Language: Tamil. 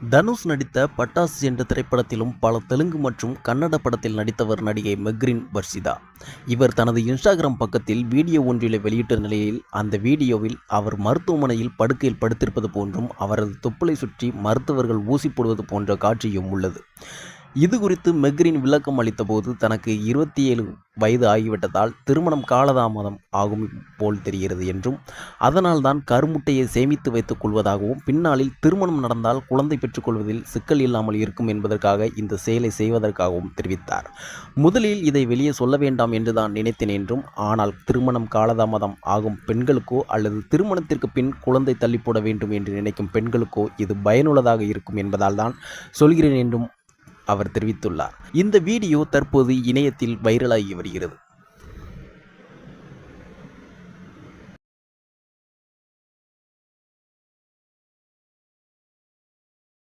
தனுஷ் நடித்த பட்டாசு என்ற திரைப்படத்திலும் பல தெலுங்கு மற்றும் கன்னட படத்தில் நடித்தவர் நடிகை மெக்ரின் வர்ஷிதா. இவர் தனது இன்ஸ்டாகிராம் பக்கத்தில் வீடியோ ஒன்றில் வெளியிட்ட நிலையில் அந்த வீடியோவில் அவர் மருத்துவமனையில் படுக்கையில் படுத்திருப்பது போன்றும் அவரது தொப்புளை சுற்றி மருத்துவர்கள் ஊசி போடுவது போன்ற காட்சியும் உள்ளது. இது குறித்து மெக்ரின் விளக்கம் அளித்தபோது தனக்கு 27 வயது ஆகிவிட்டதால் திருமணம் காலதாமதம் ஆகும் போல் தெரிகிறது என்றும் அதனால்தான் கருமுட்டையை சேமித்து வைத்துக் கொள்வதாகவும் பின்னாளில் திருமணம் நடந்தால் குழந்தை பெற்றுக்கொள்வதில் சிக்கல் இல்லாமல் இருக்கும் என்பதற்காக இந்த செயலை செய்வதற்காகவும் தெரிவித்தார். முதலில் இதை வெளியே சொல்ல வேண்டாம் என்று தான் நினைத்தேன் என்றும் ஆனால் திருமணம் காலதாமதம் ஆகும் பெண்களுக்கோ அல்லது திருமணத்திற்கு பின் குழந்தை தள்ளி போட வேண்டும் என்று நினைக்கும் பெண்களுக்கோ இது பயனுள்ளதாக இருக்கும் என்பதால் தான் சொல்கிறேன் என்றும் அவர் தெரிவித்துள்ளார். இந்த வீடியோ தற்போது இணையத்தில் வைரலாகி வருகிறது.